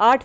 8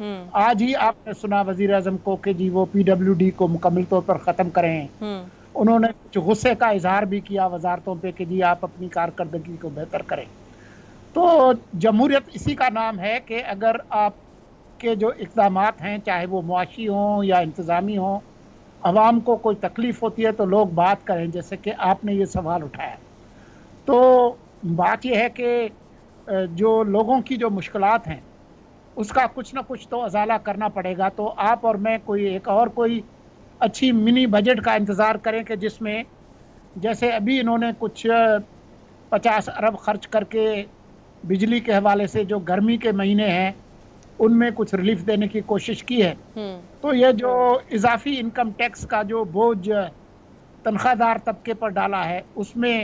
آج ہی آپ نے سنا وزیر اعظم کو کہ جی وہ PWD کو مکمل طور پر ختم کریں. انہوں نے کچھ غصے کا اظہار بھی کیا وزارتوں پہ کہ جی آپ اپنی کارکردگی کو بہتر کریں. تو جمہوریت اسی کا نام ہے کہ اگر آپ کے جو اقدامات ہیں چاہے وہ معاشی ہوں یا انتظامی ہوں، عوام کو کوئی تکلیف ہوتی ہے تو لوگ بات کریں، جیسے کہ آپ نے یہ سوال اٹھایا. تو بات یہ ہے کہ جو لوگوں کی جو مشکلات ہیں اس کا کچھ نہ کچھ تو ازالہ کرنا پڑے گا. تو آپ اور میں کوئی اچھی منی بجٹ کا انتظار کریں کہ جس میں جیسے ابھی انہوں نے کچھ 50 ارب خرچ کر کے بجلی کے حوالے سے جو گرمی کے مہینے ہیں ان میں کچھ ریلیف دینے کی کوشش کی ہے. تو یہ جو اضافی انکم ٹیکس کا جو بوجھ تنخواہ دار طبقے پر ڈالا ہے اس میں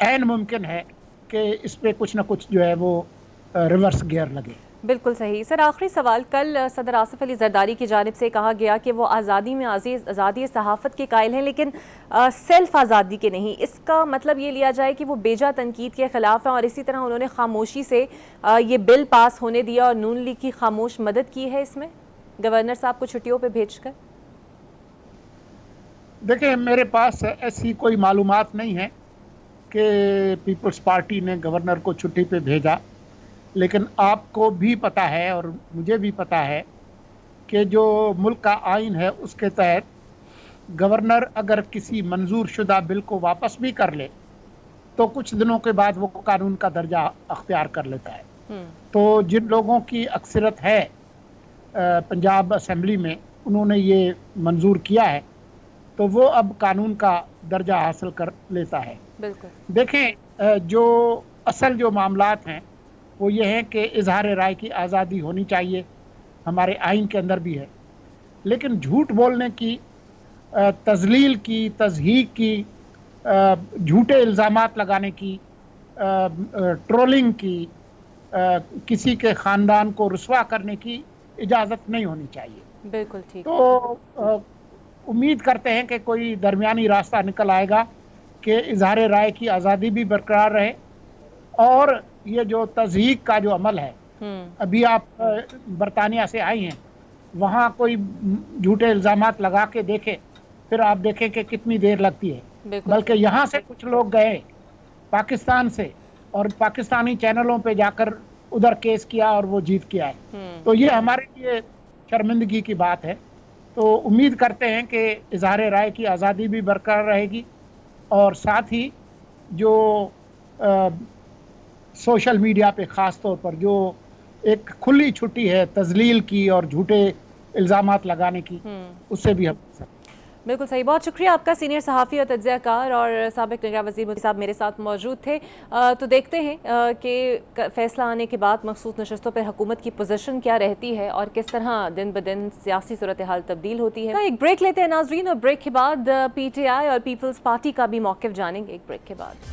عین ممکن ہے کہ اس پہ کچھ نہ کچھ جو ہے وہ ریورس گیئر لگے. بالکل صحیح. سر آخری سوال، کل صدر آصف علی زرداری کی جانب سے کہا گیا کہ وہ آزادی میں آزادی صحافت کے قائل ہیں لیکن سیلف آزادی کے نہیں. اس کا مطلب یہ لیا جائے کہ وہ بیجا تنقید کے خلاف ہیں، اور اسی طرح انہوں نے خاموشی سے یہ بل پاس ہونے دیا اور نون لیگ کی خاموش مدد کی ہے اس میں گورنر صاحب کو چھٹیوں پہ بھیج کر؟ دیکھیں میرے پاس ایسی کوئی معلومات نہیں ہے کہ پیپلز پارٹی نے گورنر کو چھٹی پہ بھیجا، لیکن آپ کو بھی پتہ ہے اور مجھے بھی پتہ ہے کہ جو ملک کا آئین ہے اس کے تحت گورنر اگر کسی منظور شدہ بل کو واپس بھی کر لے تو کچھ دنوں کے بعد وہ قانون کا درجہ اختیار کر لیتا ہے. تو جن لوگوں کی اکثریت ہے پنجاب اسمبلی میں انہوں نے یہ منظور کیا ہے تو وہ اب قانون کا درجہ حاصل کر لیتا ہے. بالکل. دیکھیں جو اصل جو معاملات ہیں وہ یہ ہیں کہ اظہار رائے کی آزادی ہونی چاہیے، ہمارے آئین کے اندر بھی ہے، لیکن جھوٹ بولنے کی، تضلیل کی، تضحیک کی، جھوٹے الزامات لگانے کی، ٹرولنگ کی، کسی کے خاندان کو رسوا کرنے کی اجازت نہیں ہونی چاہیے. بالکل ٹھیک. تو امید کرتے ہیں کہ کوئی درمیانی راستہ نکل آئے گا کہ اظہار رائے کی آزادی بھی برقرار رہے، اور یہ جو تضحیک کا جو عمل ہے، ابھی آپ برطانیہ سے آئی ہیں، وہاں کوئی جھوٹے الزامات لگا کے دیکھے پھر آپ دیکھیں کہ کتنی دیر لگتی ہے. بلکہ یہاں سے کچھ لوگ گئے پاکستان سے اور پاکستانی چینلوں پہ جا کر ادھر کیس کیا اور وہ جیت کے آئے. تو یہ ہمارے لیے شرمندگی کی بات ہے. تو امید کرتے ہیں کہ اظہار رائے کی آزادی بھی برقرار رہے گی، اور ساتھ ہی جو سوشل میڈیا پہ خاص طور پر جو ایک کھلی چھٹی ہے تضلیل کی اور جھوٹے الزامات لگانے کی، اس سے بھی ہم. بالکل صحیح. بہت شکریہ آپ کا. سینئر صحافی اور تجزیہ کار اور سابق نگراں وزیر مودی صاحب میرے ساتھ موجود تھے. تو دیکھتے ہیں کہ فیصلہ آنے کے بعد مخصوص نشستوں پر حکومت کی پوزیشن کیا رہتی ہے اور کس طرح دن بدن سیاسی صورتحال تبدیل ہوتی ہے. ایک بریک لیتے ہیں ناظرین، اور بریک کے بعد PTI اور پیپلز پارٹی کا بھی موقف جانیں گے. ایک بریک کے بعد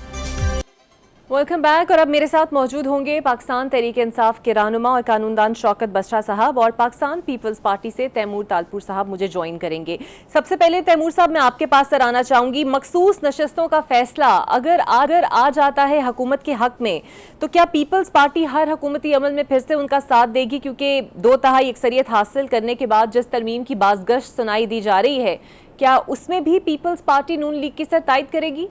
ویلکم بیک. اور اب میرے ساتھ موجود ہوں گے پاکستان تحریک انصاف کے رہنما اور قانوندان شوکت بسرا صاحب، اور پاکستان پیپلز پارٹی سے تیمور تالپور صاحب مجھے جوائن کریں گے. سب سے پہلے تیمور صاحب میں آپ کے پاس سر آنا چاہوں گی. مخصوص نشستوں کا فیصلہ اگر آ جاتا ہے حکومت کے حق میں تو کیا پیپلز پارٹی ہر حکومتی عمل میں پھر سے ان کا ساتھ دے گی؟ کیونکہ 2/3 اکثریت حاصل کرنے کے بعد جس ترمیم کی بازگشت سنائی دی جا رہی ہے، کیا اس میں بھی پیپلز پارٹی نون لیگ کی سر تائید کرے گی؟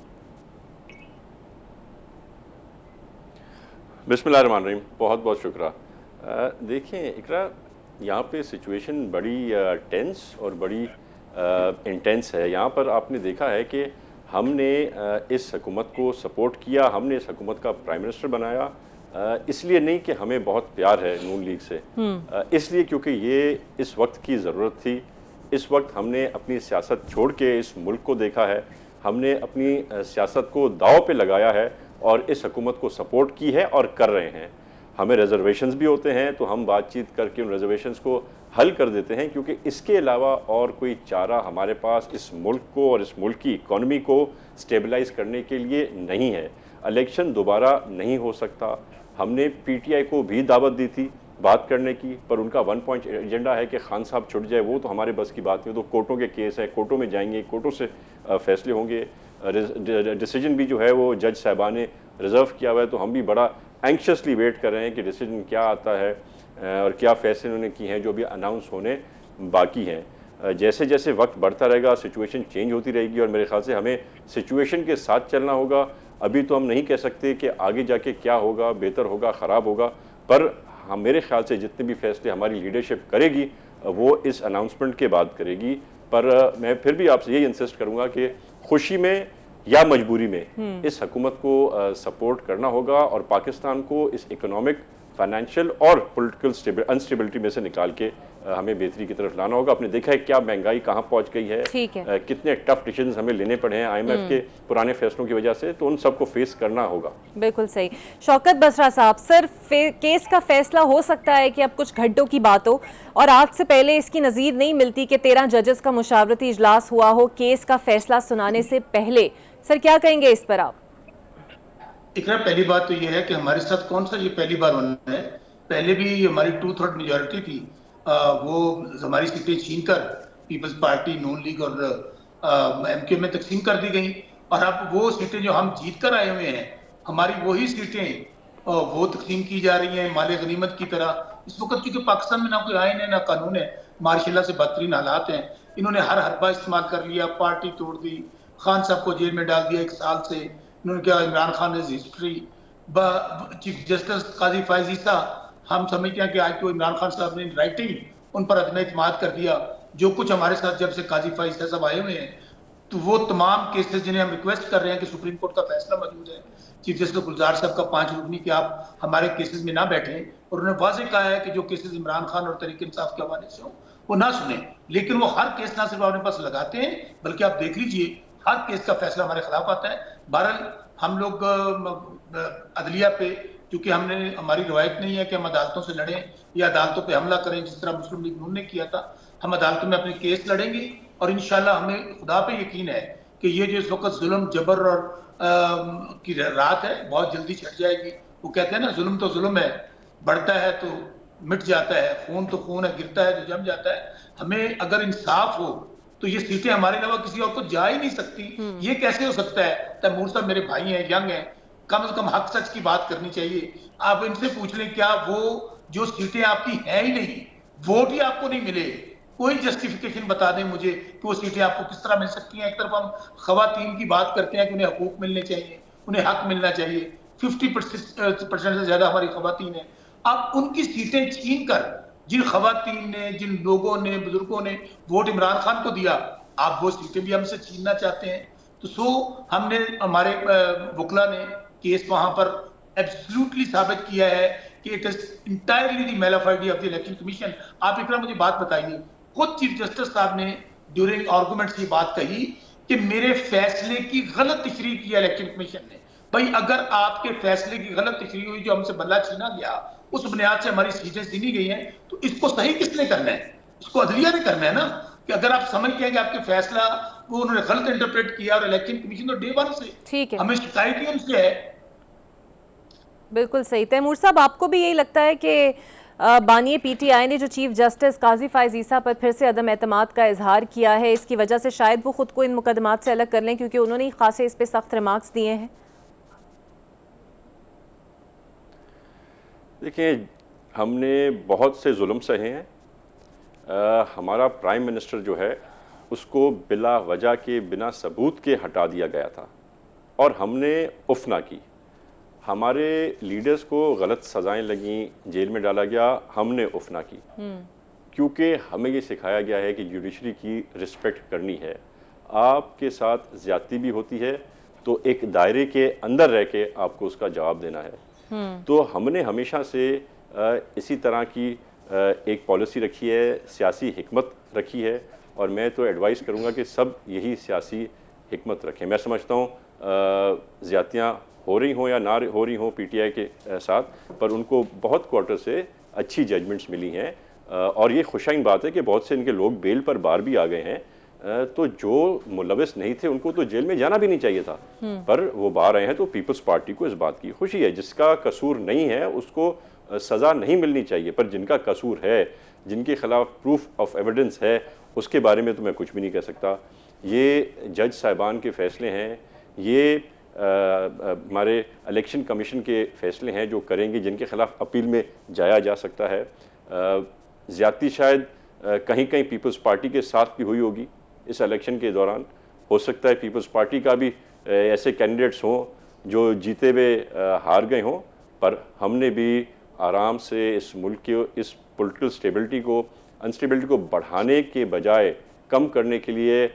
بسم اللہ الرحمن الرحیم. بہت بہت شکریہ. دیکھیں اقرا، یہاں پہ سچویشن بڑی ٹینس اور بڑی انٹینس ہے. یہاں پر آپ نے دیکھا ہے کہ ہم نے اس حکومت کو سپورٹ کیا، ہم نے اس حکومت کا پرائم منسٹر بنایا اس لیے نہیں کہ ہمیں بہت پیار ہے نون لیگ سے، اس لیے کیونکہ یہ اس وقت کی ضرورت تھی. اس وقت ہم نے اپنی سیاست چھوڑ کے اس ملک کو دیکھا ہے، ہم نے اپنی سیاست کو داؤ پہ لگایا ہے اور اس حکومت کو سپورٹ کی ہے اور کر رہے ہیں. ہمیں ریزرویشنز بھی ہوتے ہیں تو ہم بات چیت کر کے ان ریزرویشنز کو حل کر دیتے ہیں، کیونکہ اس کے علاوہ اور کوئی چارہ ہمارے پاس اس ملک کو اور اس ملک کی اکانومی کو سٹیبلائز کرنے کے لیے نہیں ہے. الیکشن دوبارہ نہیں ہو سکتا. ہم نے PTI کو بھی دعوت دی تھی بات کرنے کی، پر ان کا 1 پوائنٹ ایجنڈا ہے کہ خان صاحب چھٹ جائے. وہ تو ہمارے بس کی بات نہیں، تو کورٹوں کے کیس ہے، کورٹوں میں جائیں گے، کورٹوں سے فیصلے ہوں گے. ڈیسیجن بھی جو ہے وہ جج صاحبان نے ریزرو کیا ہوا ہے، تو ہم بھی بڑا اینکشسلی ویٹ کر رہے ہیں کہ ڈیسیجن کیا آتا ہے. اور کیا فیصلے انہوں نے کیے ہیں جو بھی اناؤنس ہونے باقی ہیں. جیسے جیسے وقت بڑھتا رہے گا سچویشن چینج ہوتی رہے گی اور میرے خیال سے ہمیں سچویشن کے ساتھ چلنا ہوگا. ابھی تو ہم نہیں کہہ سکتے کہ آگے جا کے کیا ہوگا، بہتر ہوگا، خراب ہوگا، پر میرے خیال سے جتنے بھی فیصلے ہماری لیڈرشپ کرے گی وہ اس اناؤنسمنٹ کے بعد کرے گی. پر میں پھر بھی آپ سے یہی انسسٹ کروں گا کہ خوشی میں یا مجبوری میں اس حکومت کو سپورٹ کرنا ہوگا اور پاکستان کو اس اکنامک، فائنینشیل اور پولیٹیکل انسٹیبلٹی میں سے نکال کے ہمیں بہتری کی طرف لانا ہوگا. آپ نے دیکھا ہے کیا مہنگائی کہاں پہنچ گئی ہے، کتنے ٹف ڈیسیژنز ہمیں لینے پڑے ہیں آئی ایم ایف کے پرانے فیصلوں کی وجہ سے، تو ان سب کو فیس کرنا ہوگا. بالکل صحیح. شوکت بسرا صاحب، سر کیس کا فیصلہ ہو سکتا ہے کہ اب کچھ گھنٹوں کی بات ہو اور آج سے پہلے اس کی نظیر نہیں ملتی کہ 13 ججز کا مشاورتی اجلاس ہوا ہو کیس کا فیصلہ سنانے سے پہلے. سر کیا کہیں گے اس پر آپ؟ اقرا، پہلی بات تو یہ ہے کہ ہمارے ساتھ کون سا یہ پہلی بار ہونا ہے. پہلے بھی ہماری 2/3 میجورٹی تھی، وہ ہماری سیٹیں چھین کر پیپلز پارٹی، نون لیگ اور ایم کیو میں تقسیم کر دی گئیں، اور اب وہ سیٹیں جو ہم جیت کر آئے ہوئے ہیں، ہماری وہی سیٹیں وہ تقسیم کی جا رہی ہیں مال غنیمت کی طرح. اس وقت چونکہ پاکستان میں نہ کوئی آئین ہے نہ قانون ہے، ماشاء اللہ سے بدترین حالات ہیں. انہوں نے ہر حربہ استعمال کر لیا، پارٹی توڑ دی، خان صاحب کو جیل میں ڈال دیا 1 سال سے. انہوں نے کہا Imran Khan is history. Chief justice قاضی فائز عیسیٰ، ہم سمجھتے ہیں کہ آج کو عمران خان صاحب نے رائٹنگ ان پر عدم اعتماد کر دیا. جو کچھ ہمارے ساتھ جب سے قاضی فائز عیسیٰ صاحب آئے ہوئے ہیں، تو وہ تمام کیسز جنہیں ہم ریکویسٹ کر رہے ہیں کہ سپریم کورٹ کا فیصلہ موجود ہے، چیف جسٹس گلزار صاحب کا 5 رکنی کہ آپ ہمارے کیسز میں نہ بیٹھیں، اور انہوں نے واضح کہا ہے کہ جو کیسز عمران خان اور تحریک انصاف کے حوالے سے ہوں وہ نہ سنیں. لیکن وہ ہر کیس نہ صرف اپنے پاس لگاتے ہیں بلکہ آپ دیکھ لیجئے ہر کیس کا فیصلہ ہمارے خلاف آتا ہے. بہرحال ہم لوگ عدلیہ پہ، کیونکہ ہماری روایت نہیں ہے کہ ہم عدالتوں سے لڑیں یا عدالتوں پہ حملہ کریں جس طرح مسلم لیگ نون نے کیا تھا. ہم عدالتوں میں اپنے کیس لڑیں گے اور انشاءاللہ ہمیں خدا پہ یقین ہے کہ یہ جو اس وقت ظلم، جبر اور کی رات ہے بہت جلدی چھٹ جائے گی. وہ کہتے ہیں نا، ظلم تو ظلم ہے، بڑھتا ہے تو مٹ جاتا ہے، خون تو خون ہے، گرتا ہے تو جم جاتا ہے. ہمیں اگر انصاف ہو تو یہ سیٹیں ہمارے علاوہ کسی اور کو جا ہی نہیں سکتی. یہ کیسے ہو سکتا ہے؟ تیمور صاحب میرے بھائی ہیں، ینگ ہیں، کم از کم حق سچ کی بات کرنی چاہیے. آپ ان سے پوچھ لیں کیا وہ جو سیٹیں آپ کی ہیں ہی نہیں، ووٹ ہی آپ کو نہیں ملے، کوئی جسٹیفیکیشن بتا دیں مجھے کہ وہ سیٹیں آپ کو کس طرح مل سکتی ہیں. ایک طرف ہم خواتین کی بات کرتے ہیں کہ انہیں حقوق ملنے چاہیے، انہیں حق ملنا چاہیے، 50% سے زیادہ ہماری خواتین ہیں. اب ان کی سیٹیں چھین کر جن خواتین نے، جن لوگوں نے، بزرگوں نے ووٹ عمران خان کو دیا، آپ وہ سیٹیں بھی ہم سے چھیننا چاہتے ہیں. تو ہم نے، ہمارے وکلا نے کیس وہاں پر ایبسلیوٹلی ثابت کیا ہے کہ it is entirely the malafide of the election commission. آپ اقرا مجھے بات بتائیے، خود چیف جسٹس صاحب نے ڈیورنگ آرگومنٹس یہ بات کہی کہ میرے فیصلے کی غلط تشریح کی الیکشن کمیشن نے. بھائی اگر آپ کے فیصلے کی غلط تشریح ہوئی جو ہم سے بلہ چھینا گیا، اس بنیاد سے ہماری سیٹیں چھینی گئی ہیں، تو اس کو صحیح کس نے کرنا ہے؟ اس کو عدلیہ نے کرنا ہے نا. کہ اگر آپ سمجھتے ہیں کہ آپ کے فیصلہ وہ انہوں نے غلط انٹرپریٹ کیا، اور الیکشن کمیشن تو ڈے 1 سے ہمیں شکایت ہی ان سے ہے. بالکل صحیح. تیمور صاحب، آپ کو بھی یہی لگتا ہے کہ بانی پی ٹی آئی نے جو چیف جسٹس قاضی فائز عیسیٰ پر پھر سے عدم اعتماد کا اظہار کیا ہے، اس کی وجہ سے شاید وہ خود کو ان مقدمات سے الگ کر لیں کیونکہ انہوں نے خاصے اس پہ سخت ریمارکس دیے ہیں؟ دیکھیں، ہم نے بہت سے ظلم سہے ہیں. ہمارا پرائم منسٹر جو ہے اس کو بلا وجہ کے، بنا ثبوت کے ہٹا دیا گیا تھا اور ہم نے اف نہ کی. ہمارے لیڈرز کو غلط سزائیں لگیں، جیل میں ڈالا گیا، ہم نے اف نہ کی، کیونکہ ہمیں یہ سکھایا گیا ہے کہ جوڈیشری کی رسپیکٹ کرنی ہے. آپ کے ساتھ زیادتی بھی ہوتی ہے تو ایک دائرے کے اندر رہ کے آپ کو اس کا جواب دینا ہے. تو ہم نے ہمیشہ سے اسی طرح کی ایک پالیسی رکھی ہے، سیاسی حکمت رکھی ہے، اور میں تو ایڈوائز کروں گا کہ سب یہی سیاسی حکمت رکھیں. میں سمجھتا ہوں زیادتیاں ہو رہی ہوں یا نہ ہو رہی ہوں پی ٹی آئی کے ساتھ، پر ان کو بہت کوارٹر سے اچھی ججمنٹس ملی ہیں، اور یہ خوشائن بات ہے کہ بہت سے ان کے لوگ بیل پر باہر بھی آ گئے ہیں. تو جو ملوث نہیں تھے ان کو تو جیل میں جانا بھی نہیں چاہیے تھا، پر وہ باہر آئے ہیں تو پیپلز پارٹی کو اس بات کی خوشی ہے. جس کا قصور نہیں ہے اس کو سزا نہیں ملنی چاہیے، پر جن کا قصور ہے، جن کے خلاف پروف آف ایویڈنس ہے، اس کے بارے میں تو میں کچھ بھی نہیں کہہ سکتا. یہ جج صاحبان کے فیصلے ہیں، یہ ہمارے الیکشن کمیشن کے فیصلے ہیں جو کریں گے، جن کے خلاف اپیل میں جایا جا سکتا ہے. زیادتی شاید کہیں کہیں پیپلز پارٹی کے ساتھ بھی ہوئی ہوگی اس الیکشن کے دوران. ہو سکتا ہے پیپلز پارٹی کا بھی ایسے کینڈیڈیٹس ہوں جو جیتے ہوئے ہار گئے ہوں، پر ہم نے بھی آرام سے اس ملک کے اس پولیٹیکل انسٹیبلٹی کو بڑھانے کے بجائے کم کرنے کے لیے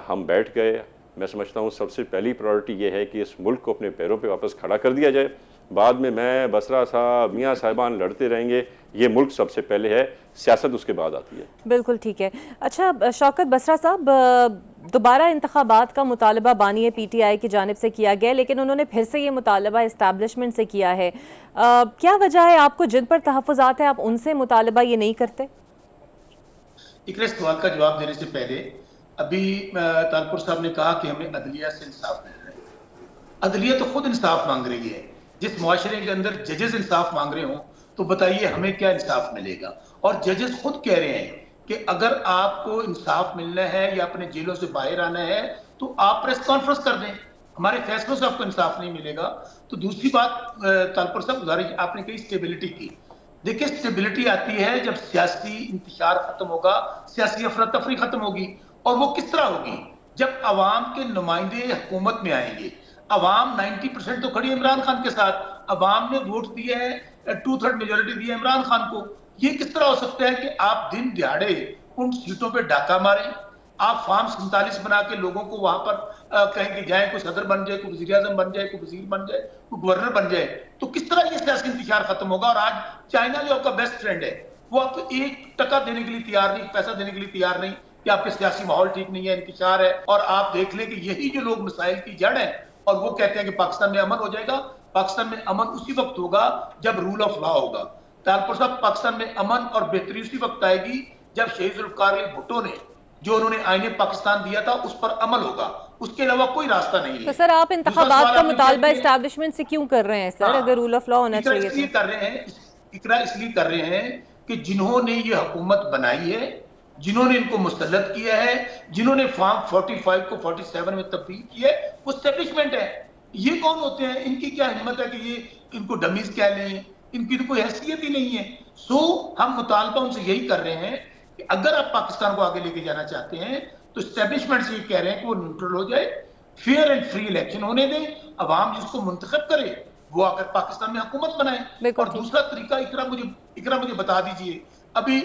ہم بیٹھ گئے. میں سمجھتا ہوں سب سے پہلی پرائرٹی یہ ہے کہ اس ملک کو اپنے پیروں پہ واپس کھڑا کر دیا جائے. بعد میں بسرا صاحب میاں صاحبان لڑتے رہیں گے. یہ ملک سب سے پہلے ہے، سیاست اس کے بعد آتی ہے. بالکل ٹھیک ہے. اچھا شوکت بسرا صاحب، دوبارہ انتخابات کا مطالبہ بانی پی ٹی آئی کی جانب سے کیا گیا، لیکن انہوں نے پھر سے یہ مطالبہ اسٹیبلشمنٹ سے کیا ہے. کیا وجہ ہے؟ آپ کو جن پر تحفظات ہیں آپ ان سے مطالبہ یہ نہیں کرتے؟ اس سوال کا جواب دینے سے پہلے ابھی طالپور صاحب نے کہا کہ ہمیں عدلیہ سے انصاف مل رہا ہے. عدلیہ تو خود انصاف مانگ رہی ہے. جس معاشرے کے اندر ججز انصاف مانگ رہے ہوں تو بتائیے ہمیں کیا انصاف ملے گا؟ اور ججز خود کہہ رہے ہیں کہ اگر آپ کو انصاف ملنا ہے یا اپنے جیلوں سے باہر آنا ہے تو آپ پریس کانفرنس کر دیں، ہمارے فیصلوں سے آپ کو انصاف نہیں ملے گا. تو دوسری بات طالپور صاحب گزارش آپ نے کہی اسٹیبلٹی کی. دیکھیں اسٹیبلٹی آتی ہے جب سیاسی انتشار ختم ہوگا، سیاسی افراتفری ختم ہوگی. اور وہ کس طرح ہوگی؟ جب عوام کے نمائندے حکومت میں آئیں گے. عوام 90% تو کھڑی عمران خان کے ساتھ، عوام نے ووٹ دیے ہیں، 2/3 میجورٹی دی ہے عمران خان کو. یہ کس طرح ہو سکتا ہے کہ آپ دن دیہڑے ان سیٹوں پہ ڈاکہ ماریں، آپ فارم 47 بنا کے لوگوں کو وہاں پر کہیں کہ جائیں، کوئی صدر بن جائے، کوئی وزیر اعظم بن جائے، کوئی وزیر بن جائے، کوئی گورنر بن جائے؟ تو کس طرح یہ سیاسی انتشار ختم ہوگا؟ اور آج چائنا جو آپ کا بیسٹ فرینڈ ہے وہ آپ کو 1% دینے کے لیے تیار نہیں، پیسہ دینے کے لیے تیار نہیں کہ آپ کے سیاسی ماحول ٹھیک نہیں ہے، انتشار ہے. اور آپ دیکھ لیں کہ یہی جو لوگ مسائل کی جڑ ہیں اور وہ کہتے ہیں کہ پاکستان میں امن ہو جائے گا. پاکستان میں امن اسی وقت ہوگا جب رول آف لا ہوگا. طالپور صاحب، پاکستان میں امن اور بہتری اسی وقت آئے گی جب شہید ذوالفقار علی بھٹو نے جو انہوں نے آئین پاکستان دیا تھا اس پر عمل ہوگا. اس کے علاوہ کوئی راستہ نہیں ہے. تو سر آپ انتخابات کا مطالبہ اسٹیبلشمنٹ سے کیوں کر رہے ہیں سر، اگر رول آف لا ہونا چاہیے؟ اس لیے کر رہے ہیں، اقرا اس لیے کر رہے ہیں کہ جنہوں نے یہ حکومت بنائی ہے، جنہوں نے ان کو مسلط کیا ہے، جنہوں نے فارم 45 کو 47 میں تبدیل کیا ہے، وہ اسٹیبلشمنٹ ہے. یہ کون ہوتے ہیں؟ ان کی کیا ہمت ہے کہ یہ ان کو ڈمیز کہہ لیں؟ ان کی تو کوئی حیثیت ہی نہیں ہے. ہم مطالبہ ان سے یہی کر رہے ہیں کہ اگر آپ پاکستان کو آگے لے کے جانا چاہتے ہیں تو اسٹیبلشمنٹ سے یہ کہہ رہے ہیں کہ وہ نیوٹرل ہو جائے، فیئر اینڈ فری الیکشن ہونے دیں، عوام جس کو منتخب کرے وہ آ کر پاکستان میں حکومت بنائے. اور دوسرا طریقہ اقرا مجھے بتا دیجئے، ابھی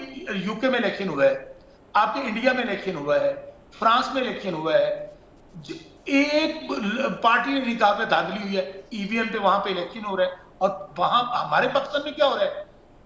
یو کے میں الیکشن ہوا ہے، آپ کے انڈیا میں الیکشن ہوا ہے، فرانس میں الیکشن ہوا ہے. ایک پارٹی نے نکاح پہ دھاندلی ہوئی ہے، ای وی ایم پہ وہاں پہ الیکشن ہو رہا ہے. اور وہاں ہمارے پاکستان میں کیا ہو رہا ہے؟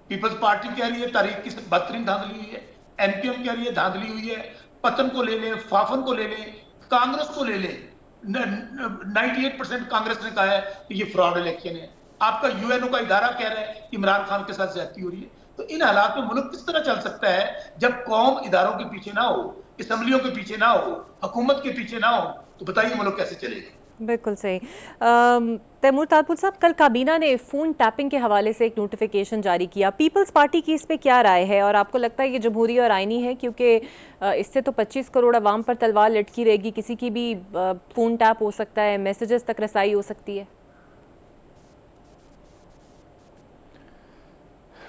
پیپلز پارٹی کہہ رہی ہے تاریخ کی بدترین دھاندلی ہوئی ہے، این پی ایم کہہ رہی ہے دھاندلی ہوئی ہے. پتن کو لے لیں، فافن کو لے لیں، کانگریس کو لے لیں، 98% کانگریس نے کہا ہے کہ یہ فراڈ الیکشن ہے. آپ کا یو این او کا ادارہ کہہ رہا ہے کہ عمران خان کے ساتھ زیادتی ہو رہی ہے. تو ان حالات میں ملک کس طرح چل سکتا ہے جب قوم اداروں کے پیچھے نہ ہو، اسمبلیوں کے پیچھے نہ ہو، حکومت کے پیچھے نہ ہو؟ تو بتائیے ملک کیسے چلے گا؟ بالکل صحیح. تیمور طالپور صاحب، کل کابینہ نے فون ٹیپنگ کے حوالے سے ایک نوٹیفیکیشن جاری کیا. پیپلز پارٹی کی اس پہ کیا رائے ہے، اور آپ کو لگتا ہے یہ جمہوری اور آئینی ہے؟ کیونکہ اس سے تو 25 کروڑ عوام پر تلوار لٹکی رہے گی، کسی کی بھی فون ٹیپ ہو سکتا ہے، میسیجز تک رسائی ہو سکتی ہے.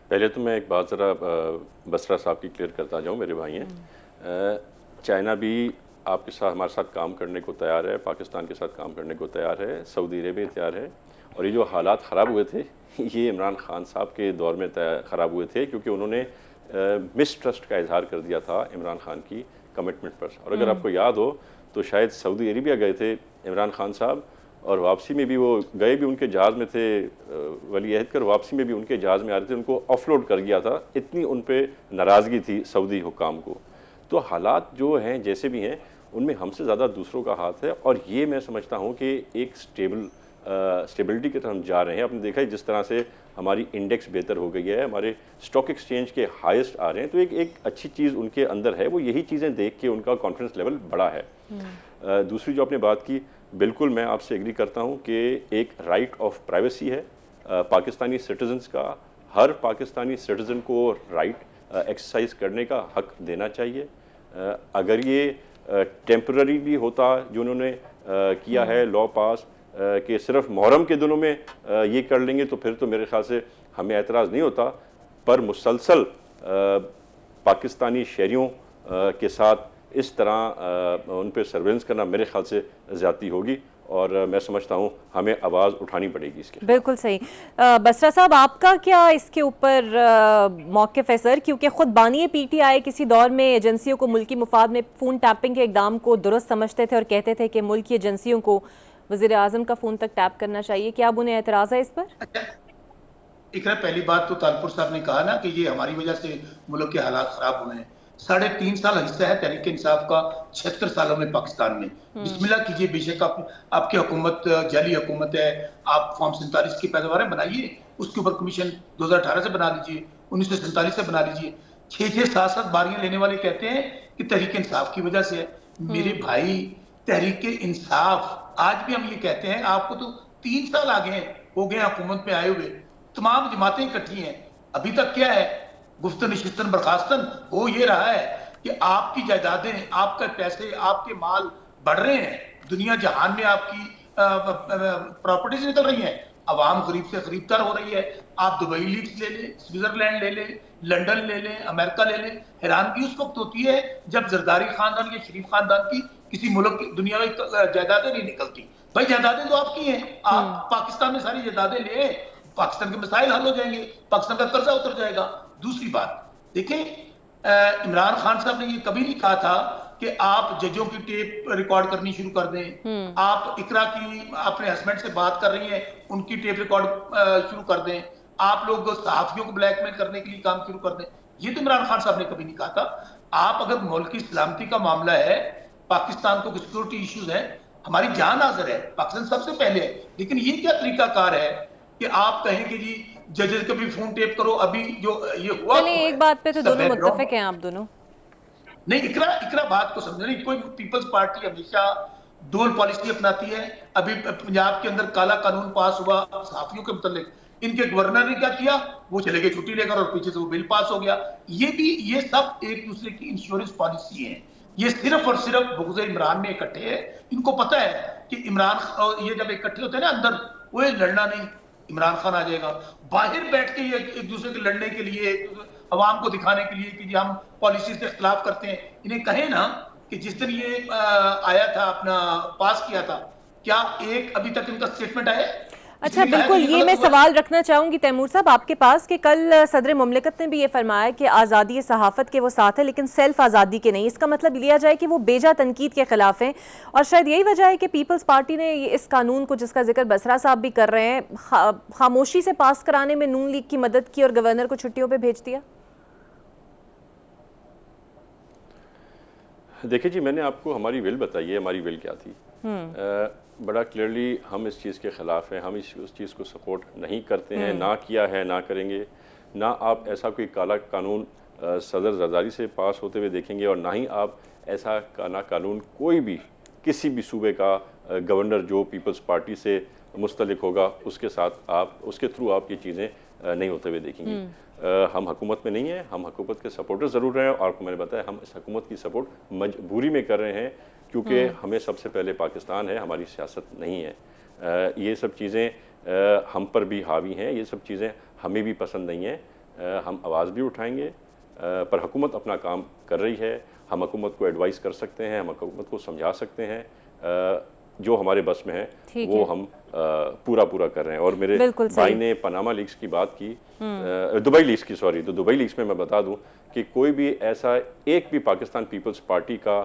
پہلے تو میں ایک بات ذرا بسرا صاحب کی کلیئر کرتا جاؤں، میرے بھائی ہیں. چائنا بھی آپ کے ساتھ ہمارے ساتھ کام کرنے کو تیار ہے، پاکستان کے ساتھ کام کرنے کو تیار ہے، سعودی عربیہ تیار ہے. اور یہ جو حالات خراب ہوئے تھے یہ عمران خان صاحب کے دور میں خراب ہوئے تھے، کیونکہ انہوں نے مس ٹرسٹ کا اظہار کر دیا تھا عمران خان کی کمٹمنٹ پر. اور اگر آپ کو یاد ہو تو شاید سعودی عربیہ گئے تھے عمران خان صاحب، اور واپسی میں بھی وہ گئے بھی ان کے جہاز میں تھے ولی عہد کر، واپسی میں بھی ان کے جہاز میں آ رہے تھے، ان کو آف لوڈ کر گیا تھا. اتنی ان پہ ناراضگی تھی سعودی حکام کو. تو حالات جو ہیں جیسے بھی ہیں ان میں ہم سے زیادہ دوسروں کا ہاتھ ہے. اور یہ میں سمجھتا ہوں کہ ایک اسٹیبلٹی کی طرف ہم جا رہے ہیں. آپ نے دیکھا ہے جس طرح سے ہماری انڈیکس بہتر ہو گئی ہے، ہمارے اسٹاک ایکسچینج کے ہائیسٹ آ رہے ہیں. تو ایک اچھی چیز ان کے اندر ہے، وہ یہی چیزیں دیکھ کے ان کا کانفیڈنس لیول بڑا ہے. دوسری جو آپ نے بات کی، بالکل میں آپ سے ایگری کرتا ہوں کہ ایک رائٹ آف پرائیویسی ہے پاکستانی سٹیزنز کا. ہر پاکستانی سٹیزن کو رائٹ ایکسرسائز کرنے کا حق دینا چاہیے. اگر یہ ٹیمپرری بھی ہوتا جو انہوں نے کیا ہے لا پاس، کہ صرف محرم کے دنوں میں یہ کر لیں گے تو پھر تو میرے خیال سے ہمیں اعتراض نہیں ہوتا، پر مسلسل پاکستانی شہریوں کے ساتھ اس طرح ان پہ سرویلنس کرنا میرے خیال سے زیادتی ہوگی، اور میں سمجھتا ہوں ہمیں آواز اٹھانی پڑے گی اس کے۔ بالکل صحیح۔ بسرا صاحب، آپ کا کیا اس کے اوپر موقف ہے سر؟ کیونکہ خود بانی پی ٹی آئی کسی دور میں ایجنسیوں کو ملکی مفاد میں فون ٹیپنگ کے اقدام کو درست سمجھتے تھے اور کہتے تھے کہ ملک کی ایجنسیوں کو وزیر اعظم کا فون تک ٹیپ کرنا چاہیے، کیا اب انہیں اعتراض ہے اس پر؟ اقرا، پہلی بات تو طالپور صاحب نے کہا نا کہ یہ ہماری وجہ سے ملک کے حالات خراب ہوئے ہیں۔ 3.5 سال حصہ ہے تحریک انصاف کا 76 سالوں میں پاکستان میں۔ بسم اللہ کیجئے، بے شک آپ کی حکومت جعلی حکومت ہے، آپ فارم 47 کی پیداواریں بنائیے، اس کے اوپر کمیشن 2018 سے بنا لیجئے، 1947 سے بنا لیجئے۔ 6-7 باریاں لینے والے کہتے ہیں کہ تحریک انصاف کی وجہ سے ہے۔ میرے بھائی، تحریک انصاف، آج بھی ہم یہ کہتے ہیں، آپ کو تو 3 سال آگے ہو گئے حکومت میں آئے ہوئے، تمام جماعتیں اکٹھی ہیں، ابھی تک کیا ہے؟ گفتن نشستن برخاستن ہو یہ رہا ہے کہ آپ کی جائیدادیں، آپ کے پیسے، آپ کے مال بڑھ رہے ہیں، دنیا جہان میں آپ کی پراپرٹیز نکل رہی ہیں، عوام غریب سے غریب تر ہو رہی ہے۔ آپ دبئی لیگز لے لیں، سوئٹزرلینڈ لے لیں، لنڈن لے لیں، امریکہ لے لیں، حیرانگی اس وقت ہوتی ہے جب زرداری خاندان یا شریف خاندان کی کسی ملک کی دنیا میں جائیدادیں نہیں نکلتی۔ بھائی جائیدادیں تو آپ کی ہیں، آپ پاکستان میں ساری جائیدادیں لیں، پاکستان کے مسائل حل ہو جائیں گے، پاکستان کا قرضہ اتر جائے گا۔ دوسری بات دیکھیں، عمران خان صاحب نے یہ کبھی نہیں کہا تھا کہ آپ ججوں کی ٹیپ ریکارڈ کرنی شروع کر دیں۔ آپ اقرا کی اپنے ہسبینڈ سے بات کر رہی ہیں، ان کی ٹیپ ریکارڈ شروع کر دیں۔ آپ لوگ صحافیوں کو بلیک میل کرنے کے لیے کام شروع کر دیں۔ یہ تو عمران خان صاحب نے کبھی نہیں کہا تھا۔ آپ اگر ملک کی سلامتی کا معاملہ ہے، پاکستان کو سیکورٹی ایشوز ہیں، ہماری جان حاضر ہے، پاکستان سب سے پہلے ہے، لیکن یہ کیا طریقہ کار ہے کہ آپ کہیں کہ جی ججز کا بھی فون ٹیپ کرو؟ ابھی جو یہ ہوا، چلیں ایک بات پہ تو دونوں متفق ہیں آپ دونوں۔ نہیں، اقرا بات کو سمجھنا نہیں، کوئی پیپلز پارٹی ہمیشہ ڈول پالیسی اپناتی ہے۔ ابھی پنجاب کے اندر کالا قانون پاس ہوا صحافیوں کے متعلق، ان کے گورنر نے کیا کیا؟ وہ چلے گئے چھٹی لے کر اور پیچھے سے وہ بل پاس ہو گیا۔ یہ سب ایک دوسرے کی انشورنس پالیسی ہیں، یہ صرف اور صرف بغض عمران میں اکٹھے ہیں۔ ان کو پتہ ہے کہ عمران، یہ جب اکٹھے ہوتے ہیں نا اندر، وہ لڑنا نہیں، عمران خان آ جائے گا، باہر بیٹھ کے یہ ایک دوسرے کے لڑنے کے لیے، عوام کو دکھانے کے لیے کہ جی ہم پالیسیز کے خلاف کرتے ہیں۔ انہیں کہیں نا کہ جس دن یہ آیا تھا، اپنا پاس کیا تھا، کیا ایک ابھی تک ان کا سٹیٹمنٹ آیا؟ اچھا بالکل، یہ میں سوال رکھنا چاہوں گی تیمور صاحب آپ کے پاس کہ کل صدر مملکت نے بھی یہ فرمایا کہ آزادی صحافت کے وہ ساتھ ہے لیکن سیلف آزادی کے نہیں۔ اس کا مطلب لیا جائے کہ وہ بیجا تنقید کے خلاف ہیں، اور شاید یہی وجہ ہے کہ پیپلز پارٹی نے اس قانون کو، جس کا ذکر بسرا صاحب بھی کر رہے ہیں، خاموشی سے پاس کرانے میں نون لیگ کی مدد کی اور گورنر کو چھٹیوں پہ بھیج دیا۔ دیکھیں جی، میں نے آپ کو ہماری ول بتائی ہے، ہماری ول کیا تھی۔ بڑا کلیئرلی ہم اس چیز کے خلاف ہیں، ہم اس چیز کو سپورٹ نہیں کرتے ہیں، نہ کیا ہے، نہ کریں گے۔ نہ آپ ایسا کوئی کالا قانون صدر زرداری سے پاس ہوتے ہوئے دیکھیں گے، اور نہ ہی آپ ایسا کالا قانون کوئی بھی کسی بھی صوبے کا گورنر جو پیپلز پارٹی سے مستعلق ہوگا اس کے ساتھ اس کے تھرو آپ یہ چیزیں نہیں ہوتے ہوئے دیکھیں گے۔ ہم حکومت میں نہیں ہیں، ہم حکومت کے سپورٹر ضرور ہیں، اور آپ کو میں نے بتایا ہم اس حکومت کی سپورٹ مجبوری میں کر رہے ہیں، کیونکہ ہمیں سب سے پہلے پاکستان ہے، ہماری سیاست نہیں ہے۔ یہ سب چیزیں ہم پر بھی حاوی ہیں، یہ سب چیزیں ہمیں بھی پسند نہیں ہیں، ہم آواز بھی اٹھائیں گے، پر حکومت اپنا کام کر رہی ہے۔ ہم حکومت کو ایڈوائز کر سکتے ہیں، ہم حکومت کو سمجھا سکتے ہیں، جو ہمارے بس میں ہے وہ ہم پورا کر رہے ہیں۔ اور میرے بھائی نے پاناما لیکس کی بات کی، دبئی لیکس کی، سوری، تو دبئی لیکس میں بتا دوں کہ کوئی بھی ایسا ایک بھی پاکستان پیپلز پارٹی کا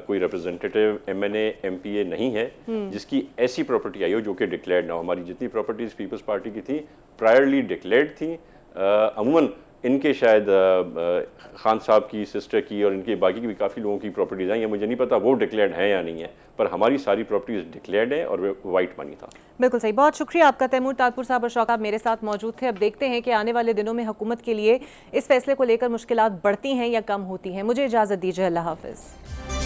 کوئی representative M N A M P A نہیں ہے جس کی ایسی پراپرٹی آئی ہو جو کہ ڈکلیئرڈ نہ ہو۔ ہماری جتنی پراپرٹیز پیپلز پارٹی کی تھیں پرائرلی ڈکلیئرڈ تھیں، عموماً ان کے شاید خان صاحب کی سسٹر کی اور ان کے باقی کی بھی کافی لوگوں کی پراپرٹیز ہیں، مجھے نہیں پتا وہ ڈکلیئرڈ ہیں یا نہیں ہیں، پر ہماری ساری پراپرٹیز ڈکلیئرڈ ہیں اور وہ وائٹ منی تھا۔ بالکل صحیح، بہت شکریہ آپ کا تیمور طالپور صاحب اور شوکت میرے ساتھ موجود تھے۔ اب دیکھتے ہیں کہ آنے والے دنوں میں حکومت کے لیے اس فیصلے کو لے کر مشکلات بڑھتی ہیں یا کم ہوتی ہیں۔ مجھے اجازت دیجیے، اللہ حافظ۔